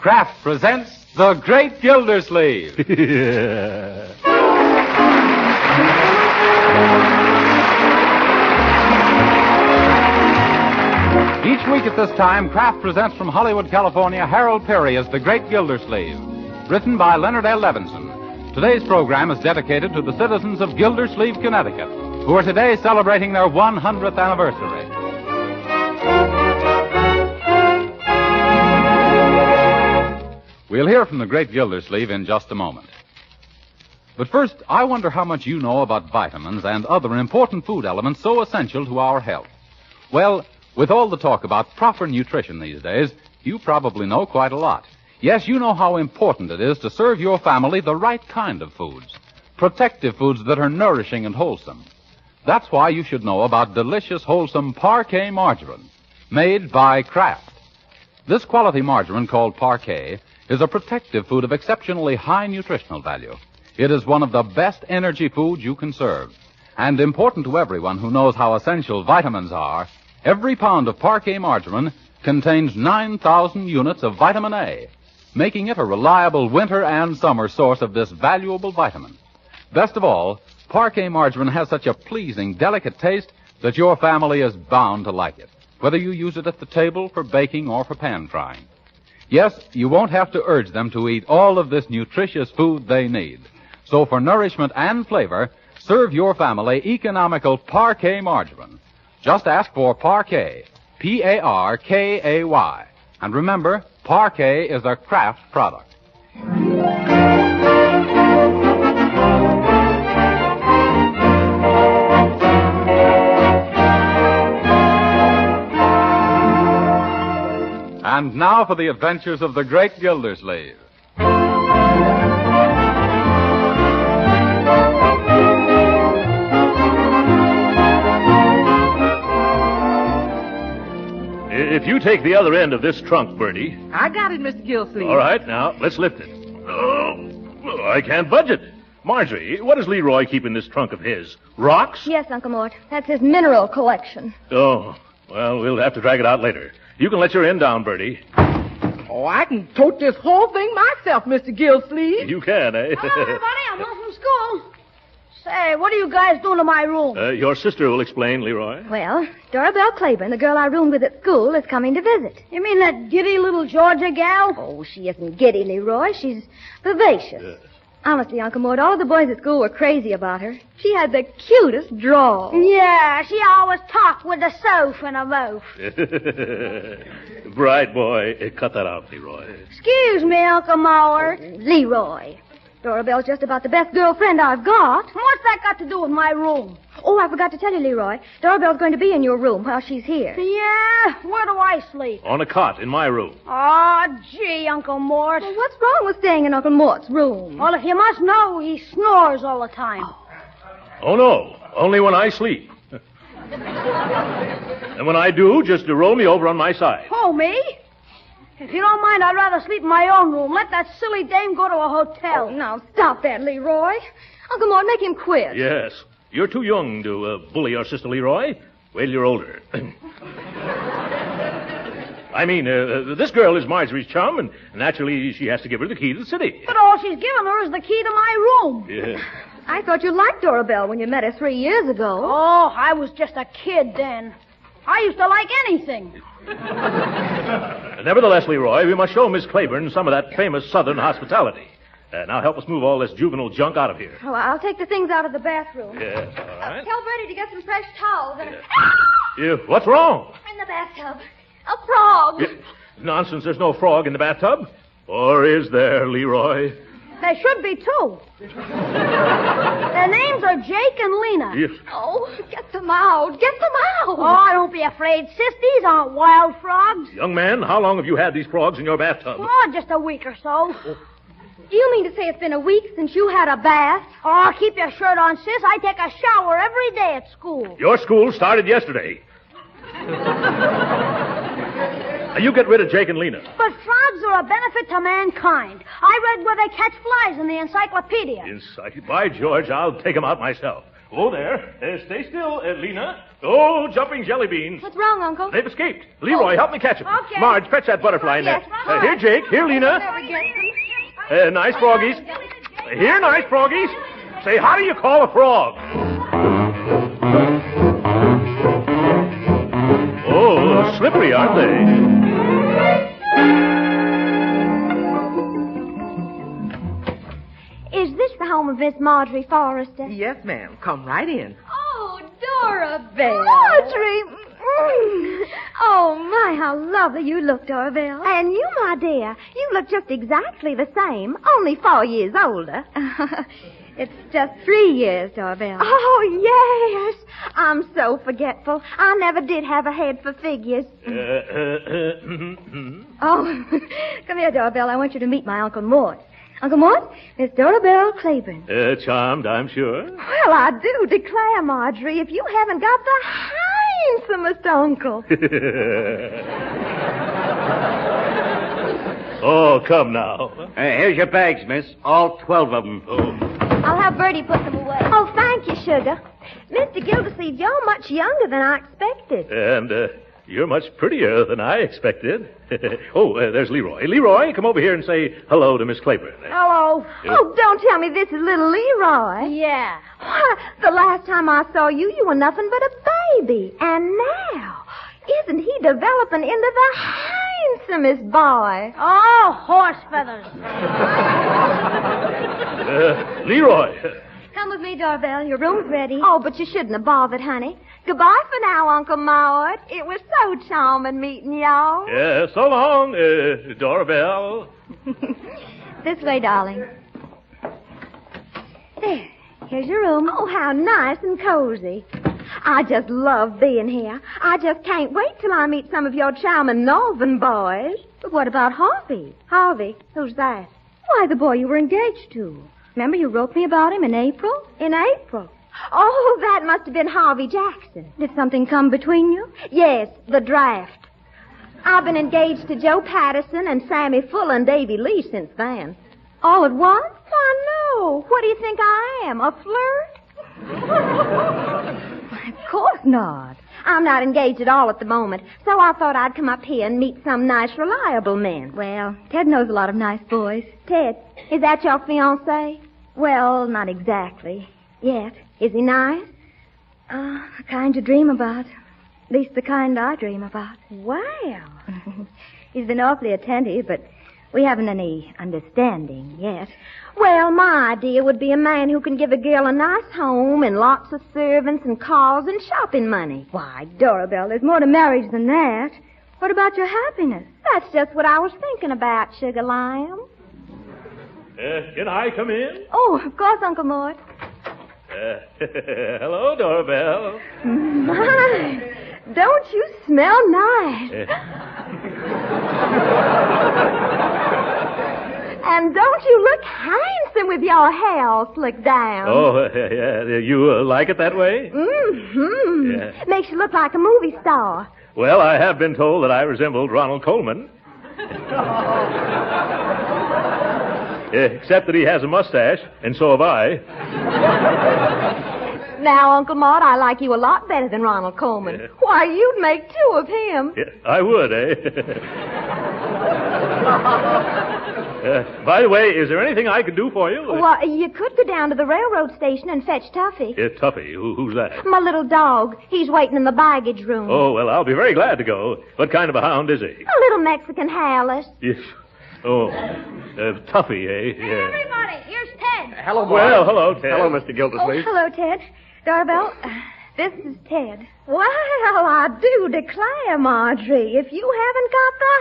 Kraft presents The Great Gildersleeves. Each week at this time, Kraft presents from Hollywood, California, Harold Perry as The Great Gildersleeves, written by Leonard L. Levinson. Today's program is dedicated to the citizens of Gildersleeve, Connecticut, who are today celebrating their 100th anniversary. We'll hear from the Great Gildersleeve in just a moment. But first, I wonder how much you know about vitamins and other important food elements so essential to our health. Well, with all the talk about proper nutrition these days, you probably know quite a lot. Yes, you know how important it is to serve your family the right kind of foods, protective foods that are nourishing and wholesome. That's why you should know about delicious, wholesome Parquet margarine, made by Kraft. This quality margarine, called Parquet, is a protective food of exceptionally high nutritional value. It is one of the best energy foods you can serve. And important to everyone who knows how essential vitamins are, every pound of Parquet margarine contains 9,000 units of vitamin A, making it a reliable winter and summer source of this valuable vitamin. Best of all, Parquet margarine has such a pleasing, delicate taste that your family is bound to like it, whether you use it at the table for baking or for pan frying. Yes, you won't have to urge them to eat all of this nutritious food they need. So for nourishment and flavor, serve your family economical Parquet margarine. Just ask for Parquet, P-A-R-K-A-Y. And remember, Parquet is a Kraft product. And now for the adventures of the Great Gildersleeve. If you take the other end of this trunk, Bertie. I got it, Mr. Gildersleeve. All right, now, let's lift it. Oh, I can't budge it. Marjorie, what does Leroy keep in this trunk of his? Rocks? Yes, Uncle Mort. That's his mineral collection. Oh, well, we'll have to drag it out later. You can let your end down, Bertie. Oh, I can tote this whole thing myself, Mr. Gildersleeve. You can, eh? Hello, everybody. I'm home from school. Say, what are you guys doing to my room? Your sister will explain, Leroy. Well, Dorabelle Claiborne, the girl I roomed with at school, is coming to visit. You mean that giddy little Georgia gal? Oh, she isn't giddy, Leroy. She's vivacious. Honestly, Uncle Mort, all of the boys at school were crazy about her. She had the cutest drawl. Yeah, she always talked with a soph and a mouth. Bright boy. Cut that out, Leroy. Excuse me, Uncle Mort. Leroy. Dorabelle's just about the best girlfriend I've got. What's that got to do with my room? Oh, I forgot to tell you, Leroy. Dorabelle's going to be in your room while she's here. Yeah? Where do I sleep? On a cot in my room. Oh, gee, Uncle Mort. Well, what's wrong with staying in Uncle Mort's room? Well, if you must know, he snores all the time. Oh, no. Only when I sleep. And when I do, just to roll me over on my side. Oh, me? If you don't mind, I'd rather sleep in my own room. Let that silly dame go to a hotel. Oh, now, stop that, Leroy. Uncle Mort, make him quit. Yes. You're too young to bully your sister, Leroy. Wait till you're older. I mean, this girl is Marjorie's chum, and naturally she has to give her the key to the city. But all she's given her is the key to my room. Yeah. I thought you liked Dorabelle when you met her 3 years ago. Oh, I was just a kid then. I used to like anything. Nevertheless, Leroy, we must show Miss Claiborne some of that famous Southern hospitality. Now help us move all this juvenile junk out of here. Oh, I'll take the things out of the bathroom. Yes, all right. Tell Bertie to get some fresh towels and What's wrong? in the bathtub. A frog. Nonsense, there's no frog in the bathtub. Or is there, Leroy? There should be two. Their names are Jake and Lena. Yes. Oh, get them out. Get them out. Oh, don't be afraid, sis. These aren't wild frogs. Young man, how long have you had these frogs in your bathtub? Oh, just a week or so. Do you mean to say it's been a week since you had a bath? Oh, keep your shirt on, sis. I take a shower every day at school. Your school started yesterday. Now, you get rid of Jake and Lena. But frogs are a benefit to mankind. I read where they catch flies in the encyclopedia. By George, I'll take them out myself. Oh, there. Stay still, Lena. Oh, jumping jelly beans. What's wrong, Uncle? They've escaped. Leroy, help me catch them. Okay. Marge, fetch that butterfly net. Yes. Here, Jake. Here, Lena. Nice froggies. Here, nice froggies. Say, how do you call a frog? Oh, slippery, aren't they? Is this the home of Miss Marjorie Forrester? Yes, ma'am. Come right in. Oh, Dorabelle. Marjorie! Oh, my, how lovely you look, Dorabelle. And you, my dear, you look just exactly the same, only 4 years older. It's just 3 years, Dorabelle. Oh, yes. I'm so forgetful. I never did have a head for figures. Oh, come here, Dorabelle. I want you to meet my Uncle Mort. Uncle Mort, Miss Dorabelle Claiborne. Charmed, I'm sure. Well, I do declare, Marjorie, if you haven't got the handsomest uncle. Oh, come now. Here's your bags, miss. All 12 of them. Oh. I'll have Bertie put them away. Oh, thank you, sugar. Mr. Gildersleeves, you're much younger than I expected. And you're much prettier than I expected. There's Leroy. Leroy, come over here and say hello to Miss Claiborne. Hello. Oh, don't tell me this is little Leroy. Yeah. Why, the last time I saw you, you were nothing but a baby. And now, isn't he developing into the handsomest boy? Oh, horse feathers. Leroy. Come with me, Dorabelle. Your room's ready. Oh, but you shouldn't have bothered, honey. Goodbye for now, Uncle Maude. It was so charming meeting y'all. Yeah, so long, Dorabelle. This way, darling. There. Here's your room. Oh, how nice and cozy. I just love being here. I just can't wait till I meet some of your charming northern boys. But what about Harvey? Harvey, who's that? Why, the boy you were engaged to. Remember you wrote me about him in April? In April? Oh, that must have been Harvey Jackson. Did something come between you? Yes, the draft. I've been engaged to Joe Patterson and Sammy Fuller and Davy Lee since then. All at once? Why, no. What do you think I am, a flirt? Of course not. I'm not engaged at all at the moment, so I thought I'd come up here and meet some nice, reliable men. Well, Ted knows a lot of nice boys. Ted, is that your fiancé? Well, not exactly. Yet. Is he nice? The kind you dream about. At least the kind I dream about. Well. He's been awfully attentive, but we haven't any understanding yet. Well, my idea would be a man who can give a girl a nice home and lots of servants and cars and shopping money. Why, Dorabelle, there's more to marriage than that. What about your happiness? That's just what I was thinking about, Sugar Lamb. Can I come in? Oh, of course, Uncle Mort. Hello, Dorabelle. My, don't you smell nice? And don't you look handsome with your hair all slicked down? Oh, yeah. You like it that way? Mm-hmm. Yeah. Makes you look like a movie star. Well, I have been told that I resembled Ronald Coleman. Except that he has a mustache, and so have I. Now, Uncle Maude, I like you a lot better than Ronald Coleman. Yeah. Why, you'd make 2 of him. Yeah, I would, eh? By the way, is there anything I could do for you? Well, you could go down to the railroad station and fetch Tuffy. Tuffy, who's that? My little dog. He's waiting in the baggage room. Oh, well, I'll be very glad to go. What kind of a hound is he? A little Mexican hairless. Yes. Oh, Tuffy, eh? Hey, everybody, here's Ted. Hello, boy. Well, hello, Ted. Hello, Mr. Oh, Gildersleeves. hello, Ted. Dorabelle, this is Ted. Well, I do declare, Marjorie, if you haven't got the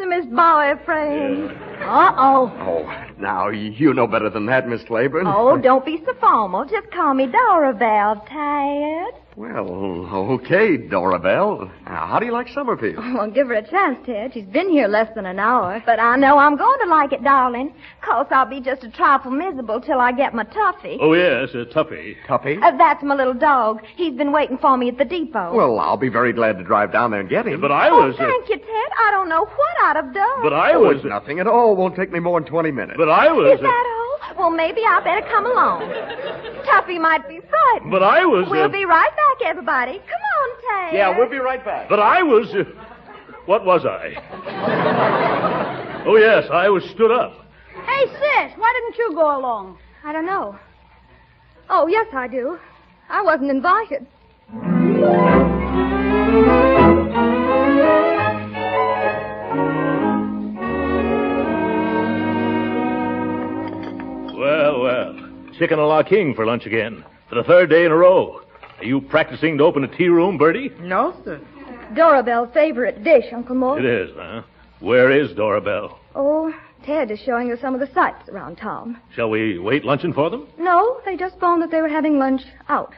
handsomest boyfriend. Uh-oh. Oh, now, you know better than that, Miss Claiborne. Oh, don't be so formal. Just call me Dorabelle, Ted. Well, okay, Dorabelle. Now, how do you like Summerfield? Well, give her a chance, Ted. She's been here less than an hour. But I know I'm going to like it, darling. 'Cause I'll be just a trifle miserable till I get my Tuffy. Oh, yes, Tuffy. Tuffy? That's my little dog. He's been waiting for me at the depot. Well, I'll be very glad to drive down there and get him. But I Oh, was... thank you, Ted. I don't know what I'd have done. But I Oh, was... it's nothing at all. Won't take me more than 20 minutes. But I was... Is that all? Well, maybe I better come along. Tuffy might be frightened. But I was... We'll be right back, everybody. Come on, Ted. Yeah, we'll be right back. But I was... what was I? Oh, yes, I was stood up. Hey, sis, why didn't you go along? I don't know. Oh, yes, I do. I wasn't invited. Well. Chicken a la king for lunch again. For the third day in a row. Are you practicing to open a tea room, Bertie? No, sir. Dorabelle's favorite dish, Uncle Mort. It is, huh? Where is Dorabelle? Oh, Ted is showing us some of the sights around town. Shall we wait luncheon for them? No, they just phoned that they were having lunch out.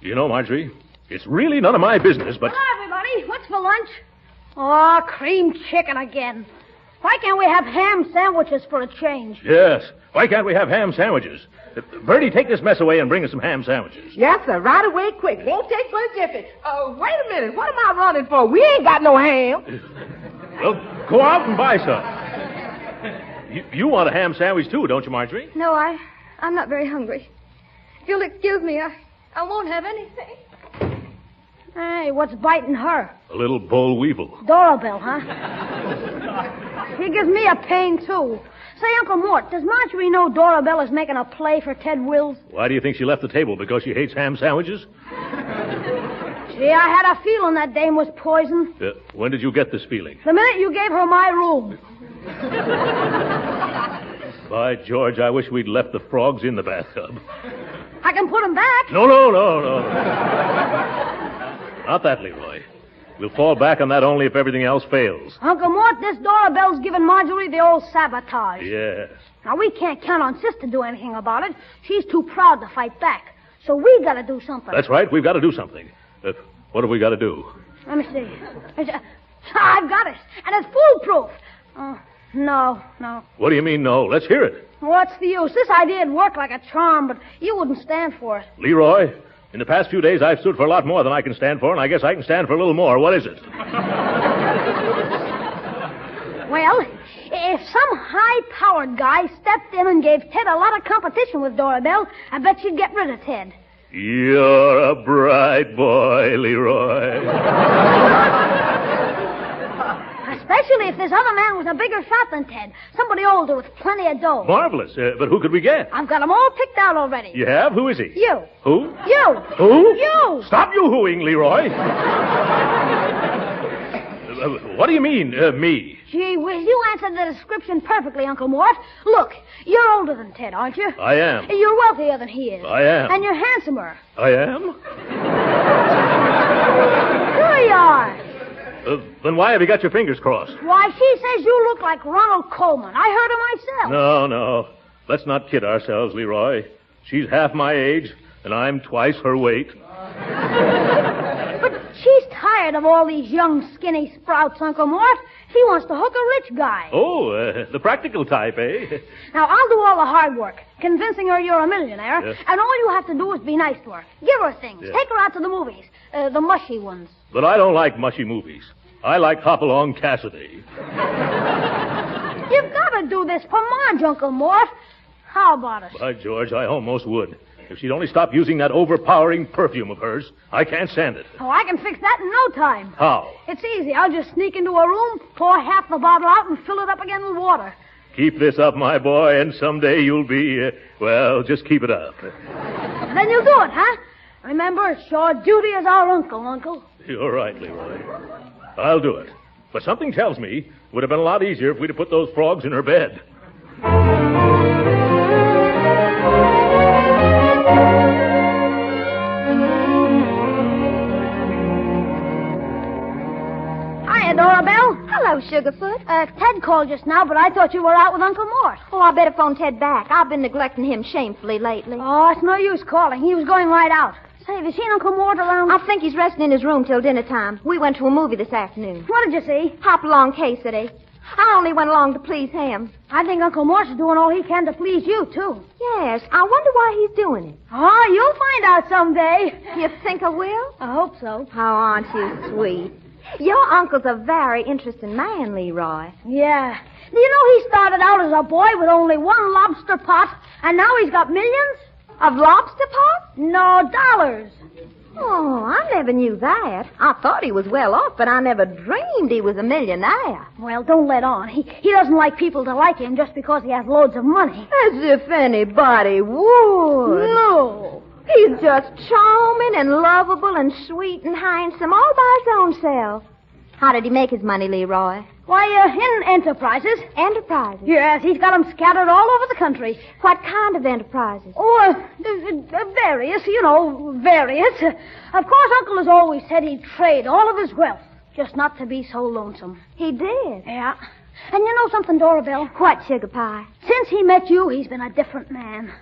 You know, Marjorie, it's really none of my business, but... Hello, everybody. What's for lunch? Oh, cream chicken again. Why can't we have ham sandwiches for a change? Yes. Why can't we have ham sandwiches? Bertie, take this mess away and bring us some ham sandwiches. Yes, sir. Right away, quick. Won't take but a jiffy. Wait a minute. What am I running for? We ain't got no ham. Well, go out and buy some. You want a ham sandwich, too, don't you, Marjorie? No, I'm not very hungry. If you'll excuse me, I won't have anything. Hey, what's biting her? A little boll weevil. Dorabelle, huh? He gives me a pain, too. Say, Uncle Mort, does Marjorie know Dorabelle is making a play for Ted Wills? Why do you think she left the table? Because she hates ham sandwiches? Gee, I had a feeling that dame was poisoned. When did you get this feeling? The minute you gave her my room. By George, I wish we'd left the frogs in the bathtub. I can put them back. No. Not that, Leroy. We'll fall back on that only if everything else fails. Uncle Mort, this Dorabelle's giving Marjorie the old sabotage. Yes. Now, we can't count on Sis to do anything about it. She's too proud to fight back. So we got to do something. That's right. We've got to do something. What have we got to do? Let me see. I've got it. And it's foolproof. No. What do you mean, no? Let's hear it. What's the use? This idea'd work like a charm, but you wouldn't stand for it. Leroy, in the past few days, I've stood for a lot more than I can stand for, and I guess I can stand for a little more. What is it? Well, if some high-powered guy stepped in and gave Ted a lot of competition with Dorabelle, I bet she'd get rid of Ted. You're a bright boy, Leroy. Especially if this other man was a bigger shot than Ted. Somebody older with plenty of dough. Marvelous. But who could we get? I've got them all picked out already. You have? Who is he? You. Who? You. Who? You. Stop yoo-hooing, Leroy. What do you mean, me? Gee whiz, you answered the description perfectly, Uncle Mort. Look, you're older than Ted, aren't you? I am. You're wealthier than he is. I am. And you're handsomer. I am? Sure you are. Then why have you got your fingers crossed? Why, she says you look like Ronald Coleman. I heard her myself. No. Let's not kid ourselves, Leroy. She's half my age, and I'm twice her weight. But she's tired of all these young, skinny sprouts, Uncle Mort. She wants to hook a rich guy. Oh, the practical type, eh? Now, I'll do all the hard work, convincing her you're a millionaire, Yes. and all you have to do is be nice to her. Give her things. Yes. Take her out to the movies, the mushy ones. But I don't like mushy movies. I like Hopalong Cassidy. You've got to do this for Marge, Uncle Mort. How about it? By George, I almost would. If she'd only stop using that overpowering perfume of hers, I can't stand it. Oh, I can fix that in no time. How? It's easy. I'll just sneak into a room, pour half the bottle out, and fill it up again with water. Keep this up, my boy, and someday you'll be, just keep it up. Then you'll do it, huh? Remember, it's your duty as our uncle. You're right, Leroy. I'll do it. But something tells me it would have been a lot easier if we'd have put those frogs in her bed. Hiya, Dorabelle. Hello, Sugarfoot. Ted called just now, but I thought you were out with Uncle Mort. Oh, I better phone Ted back. I've been neglecting him shamefully lately. Oh, it's no use calling. He was going right out. Say, have you seen Uncle Mort around? I think he's resting in his room till dinner time. We went to a movie this afternoon. What did you see? Hopalong Cassidy. I only went along to please him. I think Uncle Mort's doing all he can to please you, too. Yes, I wonder why he's doing it. Oh, you'll find out someday. You think I will? I hope so. Oh, aren't you sweet? Your uncle's a very interesting man, Leroy. Yeah. Do you know he started out as a boy with only one lobster pot, and now he's got millions? Of lobster pots? No, dollars. Oh, I never knew that. I thought he was well off, but I never dreamed he was a millionaire. Well, don't let on. He doesn't like people to like him just because he has loads of money. As if anybody would. No. He's just charming and lovable and sweet and handsome all by his own self. How did he make his money, Leroy? Why, in enterprises. Enterprises? Yes, he's got them scattered all over the country. What kind of enterprises? Oh, various, various. Of course, Uncle has always said he'd trade all of his wealth, just not to be so lonesome. He did? Yeah. And you know something, Dorabelle? What, Sugar Pie? Since he met you, he's been a different man.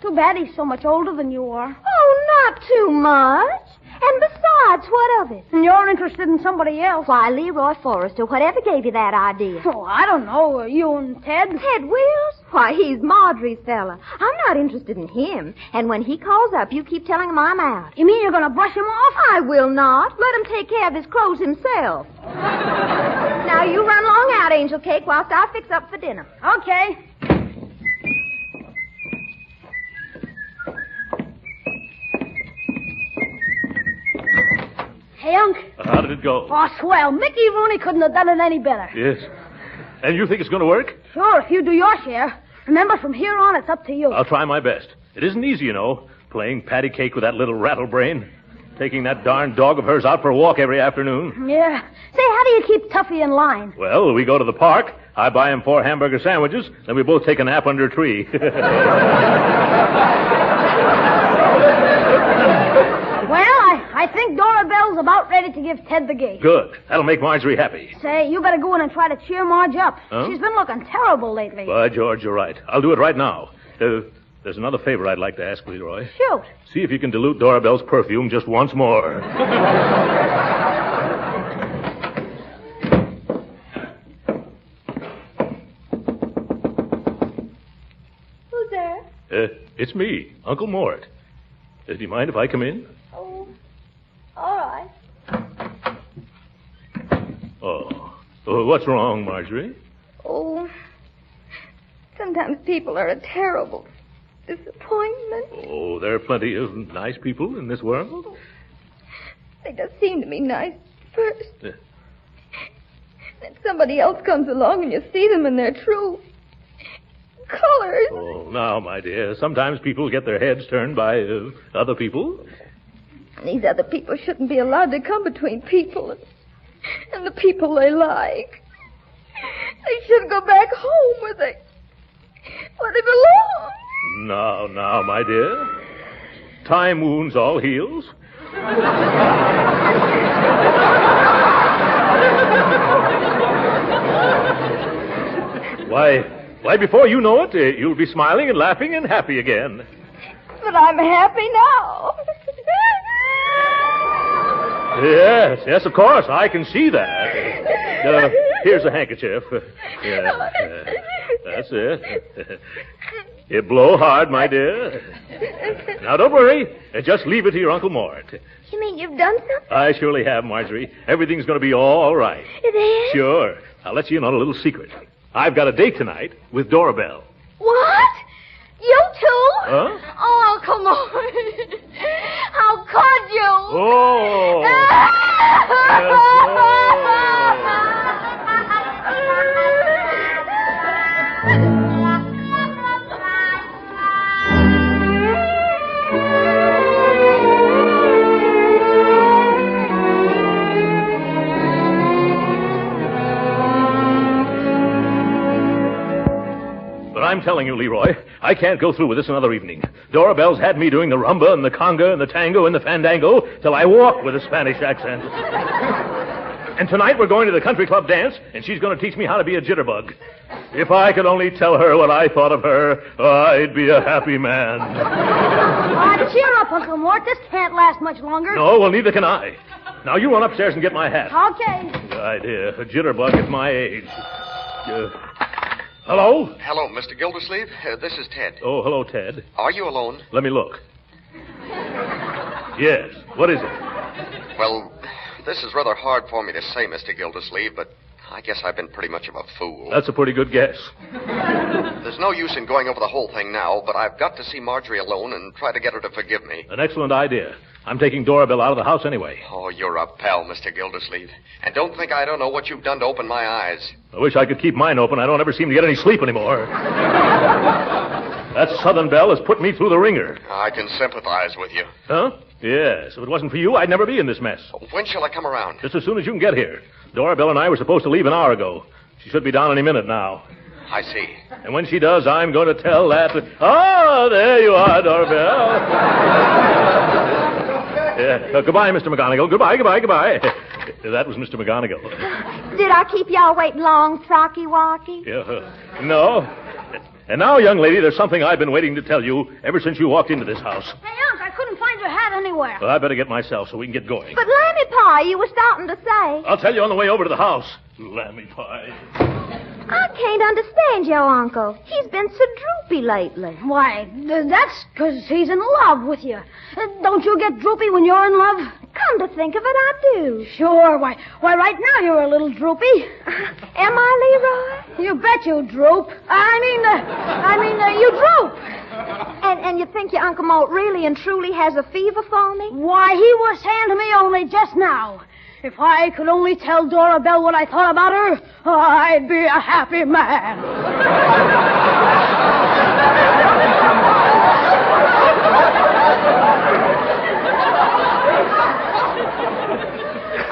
Too bad he's so much older than you are. Oh, not too much. And besides, what of it? And you're interested in somebody else. Why, Leroy Forrester, whatever gave you that idea? Oh, I don't know. You and Ted? Ted Wills? Why, he's Marjorie's fella. I'm not interested in him. And when he calls up, you keep telling him I'm out. You mean you're going to brush him off? I will not. Let him take care of his clothes himself. Now, you run along out, Angel Cake, whilst I fix up for dinner. Okay. Hey, Unc. How did it go? Oh, swell. Mickey Rooney couldn't have done it any better. Yes. And you think it's going to work? Sure, if you do your share. Remember, from here on, it's up to you. I'll try my best. It isn't easy, you know, playing patty cake with that little rattlebrain. Taking that darn dog of hers out for a walk every afternoon. Yeah. Say, how do you keep Tuffy in line? Well, we go to the park. I buy him 4 hamburger sandwiches. Then we both take a nap under a tree. Well, I think Dorabelle's about ready to give Ted the gate. Good. That'll make Marjorie happy. Say, you better go in and try to cheer Marge up. Huh? She's been looking terrible lately. By George, you're right. I'll do it right now. There's another favor I'd like to ask, Leroy. Shoot. See if you can dilute Dorabelle's perfume just once more. Who's there? It's me, Uncle Mort. Do you mind if I come in? Oh, all right. Oh, what's wrong, Marjorie? Oh, sometimes people are a terrible disappointment. Oh, there are plenty of nice people in this world. They just seem to me nice first. Then somebody else comes along and you see them in their true colors. Oh, now, my dear, sometimes people get their heads turned by other people. These other people shouldn't be allowed to come between people and the people they like. They should go back home where they belong. Now, my dear. Time wounds all heals. Why, before you know it, you'll be smiling and laughing and happy again. But I'm happy now. Yes, of course. I can see that. Here's a handkerchief. That's it. You blow hard, my dear. Now, don't worry. Just leave it to your Uncle Mort. You mean you've done something? I surely have, Marjorie. Everything's going to be all right. It is? Sure. I'll let you in on a little secret. I've got a date tonight with Dorabelle. What? You too? Huh? Oh, come on. How could you? Oh. I'm telling you, Leroy, I can't go through with this another evening. Dorabelle's had me doing the rumba and the conga and the tango and the fandango till I walk with a Spanish accent. And tonight we're going to the country club dance, and she's going to teach me how to be a jitterbug. If I could only tell her what I thought of her, I'd be a happy man. Cheer up, Uncle Mort. This can't last much longer. No, well, neither can I. Now, you run upstairs and get my hat. Okay. Good idea. A jitterbug at my age. Hello? Hello, Mr. Gildersleeve. This is Ted. Oh, hello, Ted. Are you alone? Let me look. Yes. What is it? Well, this is rather hard for me to say, Mr. Gildersleeve, but I guess I've been pretty much of a fool. That's a pretty good guess. There's no use in going over the whole thing now, but I've got to see Marjorie alone and try to get her to forgive me. An excellent idea. I'm taking Dora Belle out of the house anyway. Oh, you're a pal, Mr. Gildersleeve. And don't think I don't know what you've done to open my eyes. I wish I could keep mine open. I don't ever seem to get any sleep anymore. That Southern Belle has put me through the ringer. I can sympathize with you. Huh? Yes. If it wasn't for you, I'd never be in this mess. When shall I come around? Just as soon as you can get here. Dora Belle and I were supposed to leave an hour ago. She should be down any minute now. I see. And when she does, I'm going to tell that... Oh, there you are, Dora Belle. Yeah. Goodbye, Mr. McGonagall. Goodbye. That was Mr. McGonagall. Did I keep y'all waiting long, Frocky Walkie? No. And now, young lady, there's something I've been waiting to tell you ever since you walked into this house. Hey, Unc, I couldn't find your hat anywhere. Well, I better get myself so we can get going. But Lammy Pie, you were starting to say. I'll tell you on the way over to the house. Lammy Pie. I can't understand your uncle. He's been so droopy lately. Why, that's because he's in love with you. Don't you get droopy when you're in love? Come to think of it, I do. Sure. Why, right now you're a little droopy. Am I, Leroy? You bet you droop. You droop. And you think your Uncle Mort really and truly has a fever for me? Why, he was saying to me only just now, if I could only tell Dora Belle what I thought about her, I'd be a happy man.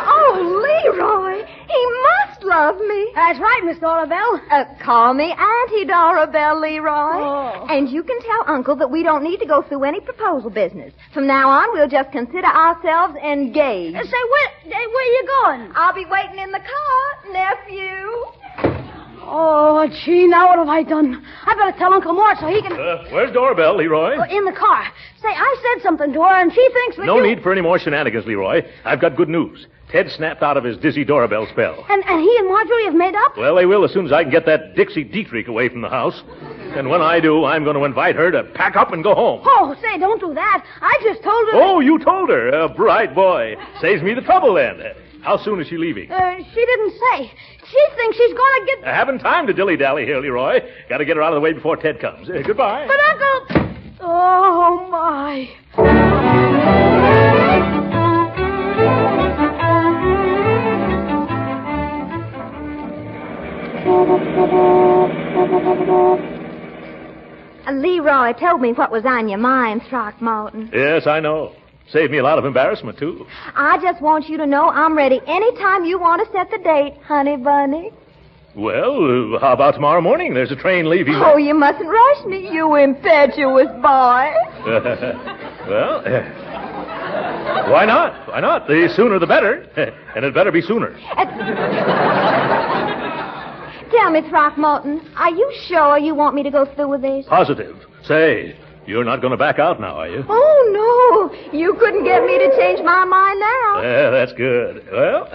Oh, Leroy, he must love me. That's right, Miss Dora Belle. Call me Auntie Dora Belle, Leroy. Oh. And you can tell Uncle that we don't need to go through any proposal business. From now on, we'll just consider ourselves engaged. Say, where you going? I'll be waiting in the car, nephew. Oh, gee, now what have I done? I better tell Uncle Mort so he can... Where's Dora Belle, Leroy? In the car. Say, I said something to her, and she thinks that No need for any more shenanigans, Leroy. I've got good news. Ted snapped out of his dizzy Dora Belle spell. And he and Marjorie have made up? Well, they will as soon as I can get that Dixie Dietrich away from the house. And when I do, I'm going to invite her to pack up and go home. Oh, say, don't do that. I just told her... Oh, you told her. A bright boy. Saves me the trouble, then. How soon is she leaving? She didn't say. She thinks she's going to get... I haven't time to dilly-dally here, Leroy. Got to get her out of the way before Ted comes. Goodbye. But, Uncle... Oh, my... Leroy told me what was on your mind, Throckmorton. Yes, I know. Saved me a lot of embarrassment, too. I just want you to know I'm ready anytime you want to set the date, honey bunny. Well, how about tomorrow morning? There's a train leaving. Oh, you mustn't rush me, you impetuous boy. Well, why not? Why not? The sooner the better. And it better be sooner. Tell me, Throckmorton, are you sure you want me to go through with this? Positive. Say, you're not going to back out now, are you? Oh, no. You couldn't get me to change my mind now. Yeah, that's good. Well,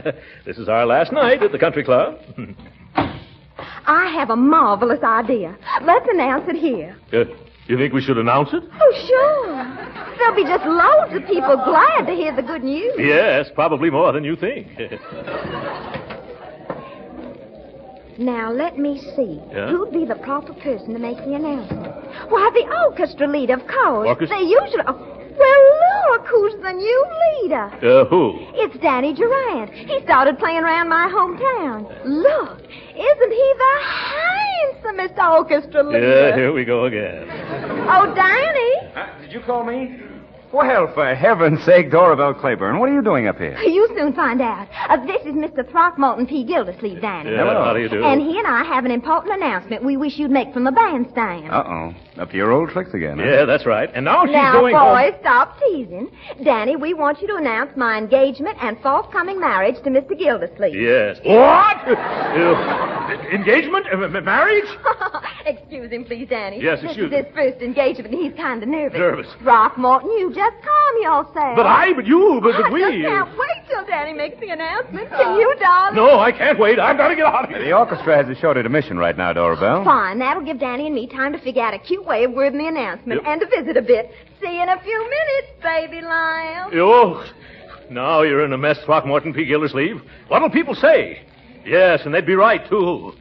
this is our last night at the country club. I have a marvelous idea. Let's announce it here. You think we should announce it? Oh, sure. There'll be just loads of people glad to hear the good news. Yes, probably more than you think. Now, let me see. Yeah? Who'd be the proper person to make the announcement? Why, the orchestra leader, of course. Orchestra? They usually... Oh, well, look, who's the new leader? Who? It's Danny Durant. He started playing around my hometown. Look, isn't he the handsomest orchestra leader? Yeah, here we go again. Oh, Danny. Did you call me? Well, for heaven's sake, Dora Belle Claiborne, what are you doing up here? You'll soon find out. This is Mr. Throckmorton P. Gildersleeves, Danny. Yeah, how do you do? And he and I have an important announcement we wish you'd make from the bandstand. Uh-oh. Up to your old tricks again, huh? Yeah, that's right. And now she's going boys, home. stop teasing. Danny, we want you to announce my engagement and forthcoming marriage to Mr. Gildersleeve. Yes. What? Engagement? Marriage? Excuse him, please, Danny. Yes, excuse me. This is his first engagement, and he's kind of nervous. Nervous. Throckmorton, you just calm yourself. But you, but we... I just can't wait till Danny makes the announcement. Can you, darling? No, I can't wait. I've got to get out of here. The orchestra has a short intermission right now, Dora Belle. Fine. That'll give Danny and me time to figure out a cute way of wording the announcement and to visit a bit. See you in a few minutes, baby lion. Oh, now you're in a mess, Throckmorton P. Gildersleeve. What'll people say? Yes, and they'd be right, too.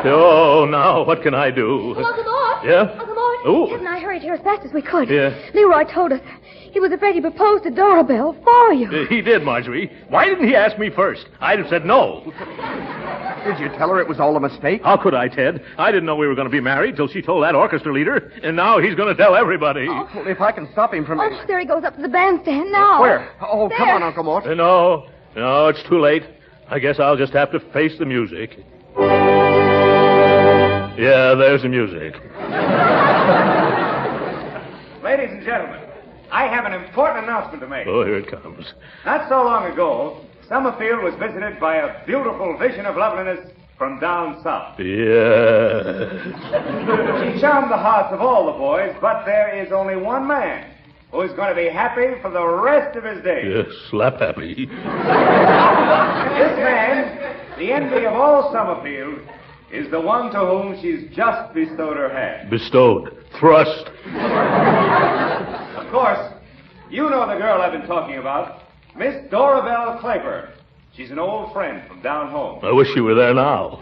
Oh, now, what can I do? Uncle Mort. Yeah? Uncle Mort. Ooh. Ted and I hurried here as fast as we could. Yeah. Leroy told us he was afraid he proposed to Dorabelle for you. He did, Marjorie. Why didn't he ask me first? I'd have said no. Did you tell her it was all a mistake? How could I, Ted? I didn't know we were going to be married till she told that orchestra leader, and now he's going to tell everybody. Well, if I can stop him from... Oh, there he goes up to the bandstand now. Where? Oh, There. come on, Uncle Mort. No, it's too late. I guess I'll just have to face the music. Yeah, there's the music. Ladies and gentlemen, I have an important announcement to make. Oh, here it comes. Not so long ago, Summerfield was visited by a beautiful vision of loveliness from down south. Yeah. She charmed the hearts of all the boys, but there is only one man who's going to be happy for the rest of his days. Yes, slap happy. This man, the envy of all Summerfield, is the one to whom she's just bestowed her hand. Bestowed. Thrust. Of course, you know the girl I've been talking about, Miss Dorabelle Claiborne. She's an old friend from down home. I wish you were there now.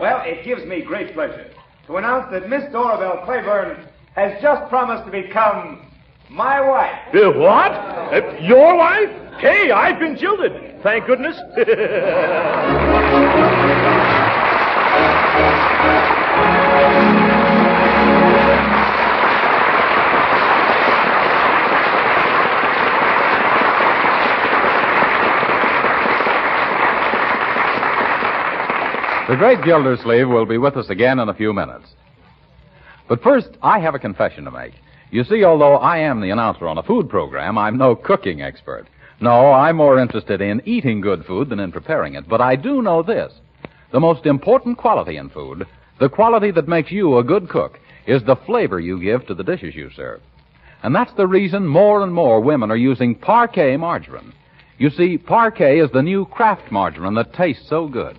Well, it gives me great pleasure to announce that Miss Dorabelle Claiborne has just promised to become my wife. What? Your wife? Hey, I've been jilted. Thank goodness. The Great Gildersleeve will be with us again in a few minutes. But first, I have a confession to make. You see, although I am the announcer on a food program, I'm no cooking expert. No, I'm more interested in eating good food than in preparing it. But I do know this. The most important quality in food, the quality that makes you a good cook, is the flavor you give to the dishes you serve. And that's the reason more and more women are using Parquet margarine. You see, Parquet is the new Kraft margarine that tastes so good.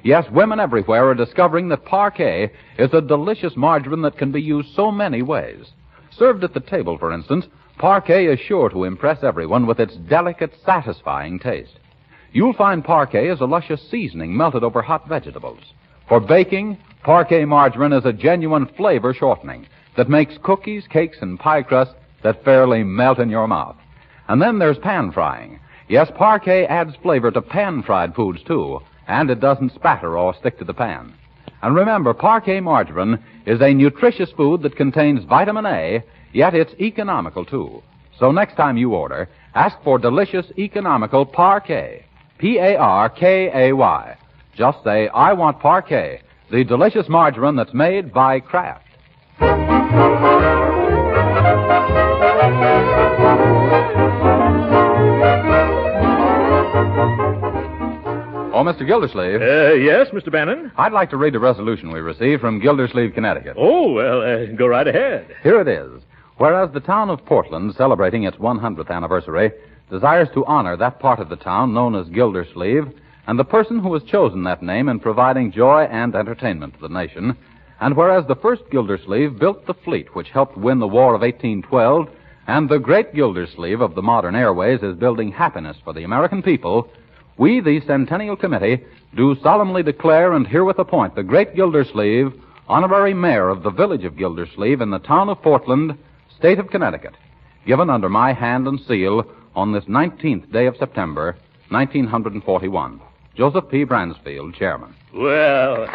Yes, women everywhere are discovering that Parquet is a delicious margarine that can be used so many ways. Served at the table, for instance, Parquet is sure to impress everyone with its delicate, satisfying taste. You'll find Parquet is a luscious seasoning melted over hot vegetables. For baking, Parquet margarine is a genuine flavor shortening that makes cookies, cakes, and pie crusts that fairly melt in your mouth. And then there's pan frying. Yes, Parquet adds flavor to pan-fried foods, too, and it doesn't spatter or stick to the pan. And remember, Parquet margarine is a nutritious food that contains vitamin A, yet it's economical, too. So next time you order, ask for delicious, economical Parquet. Parkay. Just say, I want Parquet, the delicious margarine that's made by Kraft. Oh, Mr. Gildersleeve. Yes, Mr. Bannon? I'd like to read a resolution we received from Gildersleeve, Connecticut. Oh, well, go right ahead. Here it is. Whereas the town of Portland, celebrating its 100th anniversary, desires to honor that part of the town known as Gildersleeve, and the person who has chosen that name in providing joy and entertainment to the nation, and whereas the first Gildersleeve built the fleet which helped win the War of 1812, and the Great Gildersleeve of the modern airways is building happiness for the American people, we, the Centennial Committee, do solemnly declare and herewith appoint the Great Gildersleeve honorary mayor of the village of Gildersleeve in the town of Portland, state of Connecticut, given under my hand and seal on this 19th day of September, 1941. Joseph P. Bransfield, chairman. Well...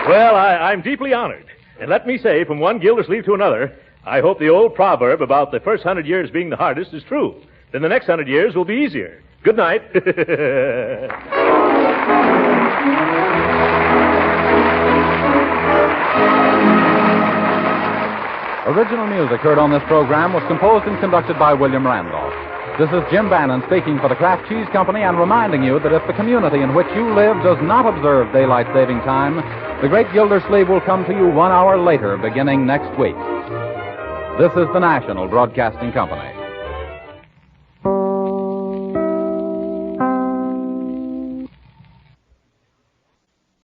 Well, I'm deeply honored. And let me say, from one Gildersleeve to another, I hope the old proverb about the first 100 years being the hardest is true. Then the next 100 years will be easier. Good night. Original music heard on this program was composed and conducted by William Randolph. This is Jim Bannon speaking for the Kraft Cheese Company and reminding you that if the community in which you live does not observe daylight saving time, the Great Gildersleeve will come to you 1 hour later beginning next week. This is the National Broadcasting Company.